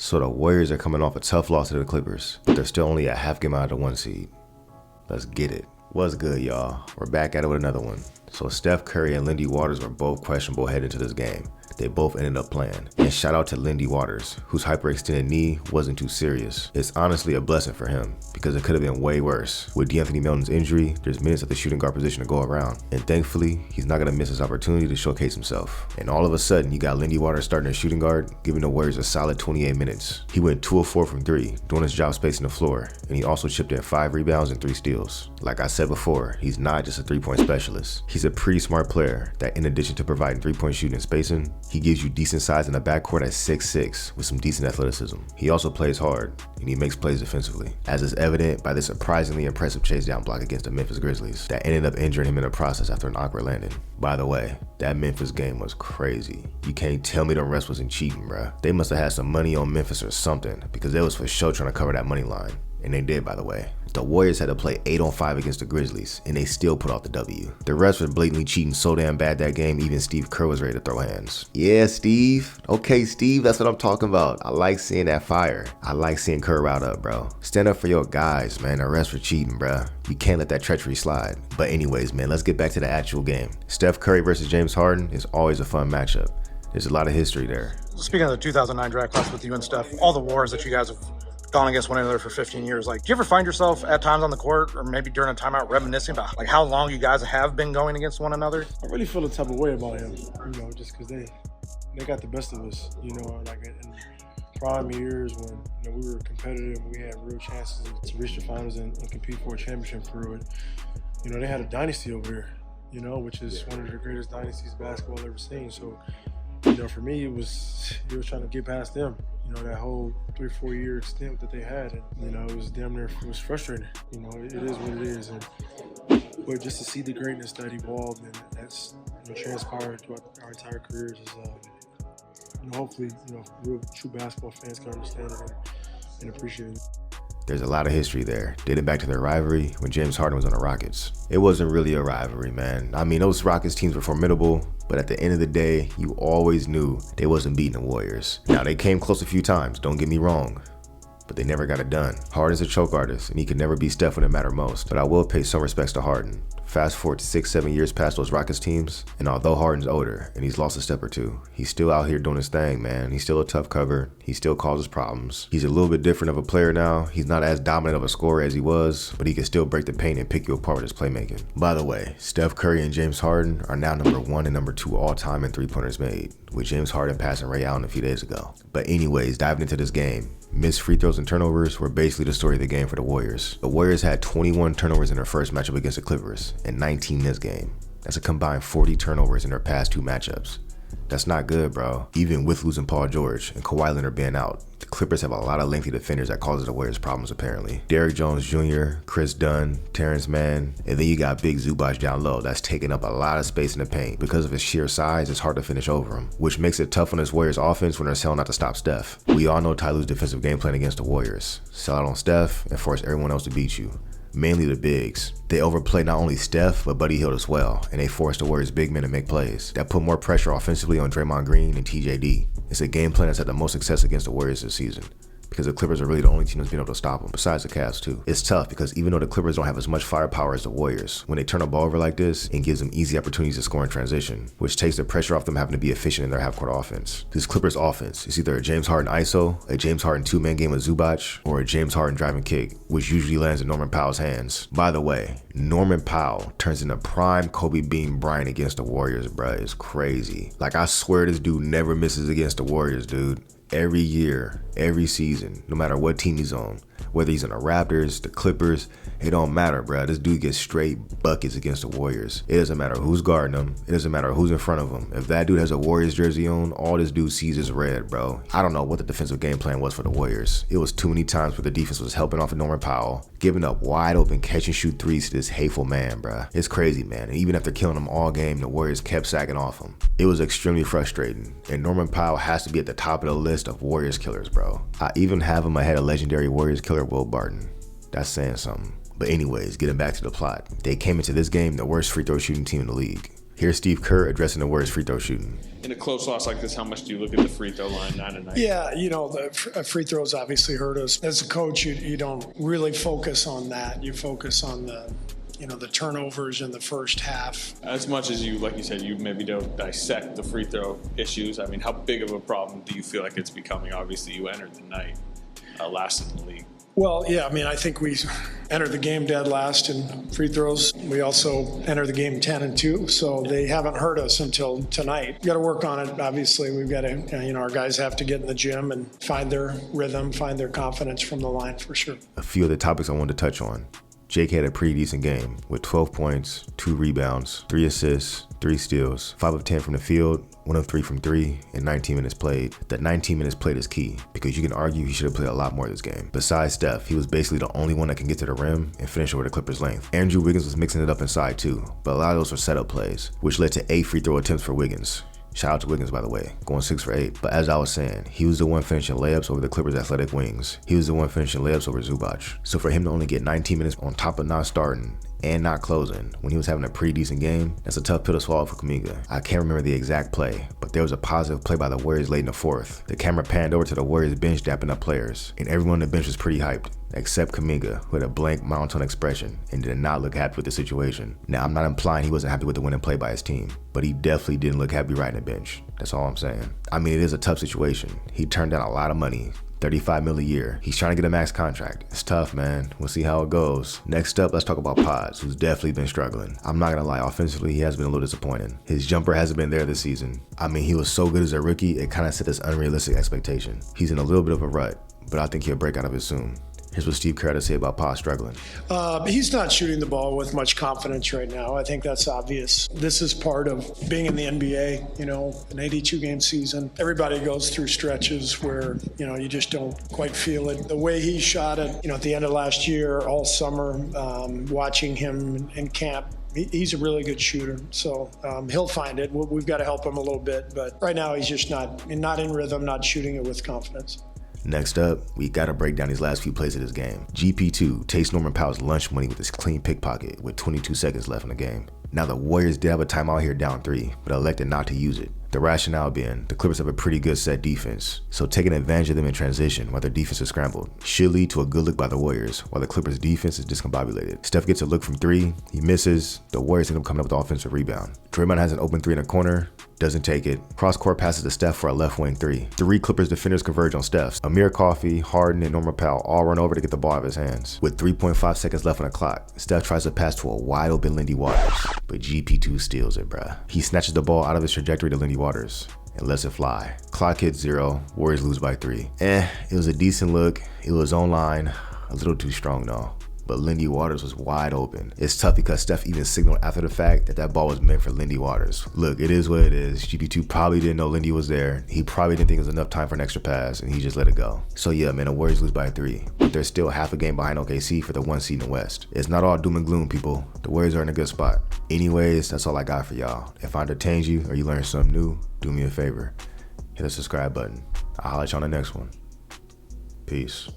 So the Warriors are coming off a tough loss to the Clippers, but they're still only a half game out of the 1 seed. Let's get it. What's good, y'all? We're back at it with another one. So Steph Curry and Lindy Waters were both questionable heading into this game. They both ended up playing. And shout out to Lindy Waters, whose hyperextended knee wasn't too serious. It's honestly a blessing for him, because it could have been way worse. With D'Anthony Melton's injury, there's minutes at the shooting guard position to go around. And thankfully, he's not going to miss his opportunity to showcase himself. And all of a sudden, you got Lindy Waters starting as shooting guard, giving the Warriors a solid 28 minutes. He went 2 of 4 from 3, doing his job spacing the floor. And he also chipped in 5 rebounds and 3 steals. Like I said before, he's not just a 3-point specialist. He's a pretty smart player that, in addition to providing 3-point shooting and spacing, he gives you decent size in the backcourt at 6'6", with some decent athleticism. He also plays hard, and he makes plays defensively, as is evident by this surprisingly impressive chase down block against the Memphis Grizzlies that ended up injuring him in the process after an awkward landing. By the way, that Memphis game was crazy. You can't tell me the refs wasn't cheating, bruh. They must have had some money on Memphis or something, because they was for sure trying to cover that money line. And they did, by the way. The Warriors had to play 8 on 5 against the Grizzlies, and they still put out the W. The refs were blatantly cheating so damn bad that game, even Steve Kerr was ready to throw hands. Yeah, Steve. Okay, Steve, that's what I'm talking about. I like seeing that fire. I like seeing Kerr riled up, bro. Stand up for your guys, man. The refs were cheating, bro. You can't let that treachery slide. But anyways, man, let's get back to the actual game. Steph Curry versus James Harden is always a fun matchup. There's a lot of history there. Speaking of the 2009 draft class with you and Steph, all the wars that you guys have gone against one another for 15 years. Like, do you ever find yourself at times on the court or maybe during a timeout reminiscing about like how long you guys have been going against one another? I really feel a type of way about him, just because they got the best of us, like in prime years when we were competitive and we had real chances to reach the finals and compete for a championship for it. They had a dynasty over there, which is one of the greatest dynasties basketball ever seen. So, for me, it was trying to get past them. That whole 3-4 year stint that they had, and it was damn near, it was frustrating. It is what it is, but just to see the greatness that evolved and that's transpired throughout our entire careers is, hopefully, real true basketball fans can understand it and appreciate it. There's a lot of history there, dating back to their rivalry when James Harden was on the Rockets. It wasn't really a rivalry, man. I mean, those Rockets teams were formidable, but at the end of the day, you always knew they wasn't beating the Warriors. Now, they came close a few times, don't get me wrong, but they never got it done. Harden's a choke artist, and he could never beat Steph when it mattered most, but I will pay some respects to Harden. Fast forward to 6-7 years past those Rockets teams, and although Harden's older and he's lost a step or two, he's still out here doing his thing, man. He's still a tough cover. He still causes problems. He's a little bit different of a player now. He's not as dominant of a scorer as he was, but he can still break the paint and pick you apart with his playmaking. By the way, Steph Curry and James Harden are now number 1 and number 2 all time in 3-pointers made, with James Harden passing Ray Allen a few days ago. But anyways, diving into this game, missed free throws and turnovers were basically the story of the game for the Warriors. The Warriors had 21 turnovers in their first matchup against the Clippers and 19 this game. That's a combined 40 turnovers in their past 2 matchups. That's not good, bro. Even with losing Paul George and Kawhi Leonard being out, the Clippers have a lot of lengthy defenders that causes the Warriors problems apparently. Derrick Jones Jr., Chris Dunn, Terrence Mann, and then you got Big Zubac down low that's taking up a lot of space in the paint. Because of his sheer size, it's hard to finish over him, which makes it tough on this Warriors offense when they're selling out to stop Steph. We all know Ty Lue's defensive game plan against the Warriors. Sell out on Steph and force everyone else to beat you. Mainly the bigs. They overplay not only Steph, but Buddy Hield as well, and they force the Warriors big men to make plays that put more pressure offensively on Draymond Green and TJD. It's a game plan that's had the most success against the Warriors this season, because the Clippers are really the only team that's been able to stop them, besides the Cavs too. It's tough because even though the Clippers don't have as much firepower as the Warriors, when they turn the ball over like this, it gives them easy opportunities to score in transition, which takes the pressure off them having to be efficient in their half-court offense. This Clippers offense is either a James Harden ISO, a James Harden 2-man game with Zubac, or a James Harden driving kick, which usually lands in Norman Powell's hands. By the way, Norman Powell turns into prime Kobe Bean Bryant against the Warriors, bruh. It's crazy. Like, I swear this dude never misses against the Warriors, dude. Every year, every season, no matter what team he's on, whether he's on the Raptors, the Clippers, it don't matter, bro. This dude gets straight buckets against the Warriors. It doesn't matter who's guarding him. It doesn't matter who's in front of him. If that dude has a Warriors jersey on, all this dude sees is red, bro. I don't know what the defensive game plan was for the Warriors. It was too many times where the defense was helping off of Norman Powell, giving up wide open catch and shoot threes to this hateful man, bro. It's crazy, man. And even after killing him all game, the Warriors kept sacking off him. It was extremely frustrating. And Norman Powell has to be at the top of the list of Warriors killers, bro. I even have him ahead of legendary Warriors killer Will Barton. That's saying something. But anyways, getting back to the plot. They came into this game the worst free throw shooting team in the league. Here's Steve Kerr addressing the Warriors free throw shooting. In a close loss like this, how much do you look at the free throw line night and night? Yeah, the free throws obviously hurt us. As a coach, you don't really focus on that. You focus on the turnovers in the first half. As much as you, like you said, you maybe don't dissect the free throw issues, I mean, how big of a problem do you feel like it's becoming? Obviously, you entered the night last in the league. Well, yeah, I mean, I think we entered the game dead last in free throws. We also entered the game 10-2, so they haven't hurt us until tonight. We've got to work on it. Obviously, we've got to, our guys have to get in the gym and find their rhythm, find their confidence from the line for sure. A few of the topics I wanted to touch on. Jake had a pretty decent game with 12 points, 2 rebounds, 3 assists, 3 steals, 5 of 10 from the field, 1 of 3 from 3, and 19 minutes played. That 19 minutes played is key because you can argue he should have played a lot more this game. Besides Steph, he was basically the only one that can get to the rim and finish over the Clippers' length. Andrew Wiggins was mixing it up inside too, but a lot of those were setup plays, which led to 8 free throw attempts for Wiggins. Shout out to Wiggins, by the way, going 6 for 8. But as I was saying, he was the one finishing layups over the Clippers' athletic wings. He was the one finishing layups over Zubac. So for him to only get 19 minutes on top of not starting and not closing when he was having a pretty decent game, that's a tough pill to swallow for Kuminga. I can't remember the exact play, but there was a positive play by the Warriors late in the fourth. The camera panned over to the Warriors bench dapping up players, and everyone on the bench was pretty hyped, except Kuminga, who had a blank monotone expression and did not look happy with the situation. Now, I'm not implying he wasn't happy with the winning play by his team, but he definitely didn't look happy riding the bench. That's all I'm saying. I mean, it is a tough situation. He turned down a lot of money. $35 million a year. He's trying to get a max contract. It's tough, man. We'll see how it goes. Next up, let's talk about Pods, who's definitely been struggling. I'm not gonna lie, offensively, he has been a little disappointing. His jumper hasn't been there this season. I mean, he was so good as a rookie, it kind of set this unrealistic expectation. He's in a little bit of a rut, but I think he'll break out of it soon. Here's what Steve Kerr had to say about Pods struggling. He's not shooting the ball with much confidence right now. I think that's obvious. This is part of being in the NBA, an 82-game season. Everybody goes through stretches where, you just don't quite feel it. The way he shot it, at the end of last year, all summer, watching him in camp, he's a really good shooter, so he'll find it. We've got to help him a little bit, but right now he's just not in rhythm, not shooting it with confidence. Next up, we gotta break down these last few plays of this game. GP2 takes Norman Powell's lunch money with his clean pickpocket with 22 seconds left in the game. Now the Warriors did have a timeout here down 3, but elected not to use it. The rationale being, the Clippers have a pretty good set defense, so taking advantage of them in transition while their defense is scrambled should lead to a good look by the Warriors while the Clippers defense is discombobulated. Steph gets a look from 3, he misses, the Warriors end up coming up with the offensive rebound. Draymond has an open 3 in the corner, doesn't take it. Cross-court passes to Steph for a left wing 3. 3 Clippers defenders converge on Steph. Amir Coffey, Harden, and Norman Powell all run over to get the ball out of his hands. With 3.5 seconds left on the clock, Steph tries to pass to a wide open Lindy Waters, but GP2 steals it, bruh. He snatches the ball out of his trajectory to Lindy Waters and lets it fly. Clock hits 0, Warriors lose by 3. It was a decent look. It was online, a little too strong though. But Lindy Waters was wide open. It's tough because Steph even signaled after the fact that ball was meant for Lindy Waters. Look, it is what it is. GP2 probably didn't know Lindy was there. He probably didn't think it was enough time for an extra pass, and he just let it go. So yeah, man, the Warriors lose by 3. But they're still half a game behind OKC for the 1 seed in the West. It's not all doom and gloom, people. The Warriors are in a good spot. Anyways, that's all I got for y'all. If I entertained you or you learned something new, do me a favor. Hit the subscribe button. I'll holler at you on the next one. Peace.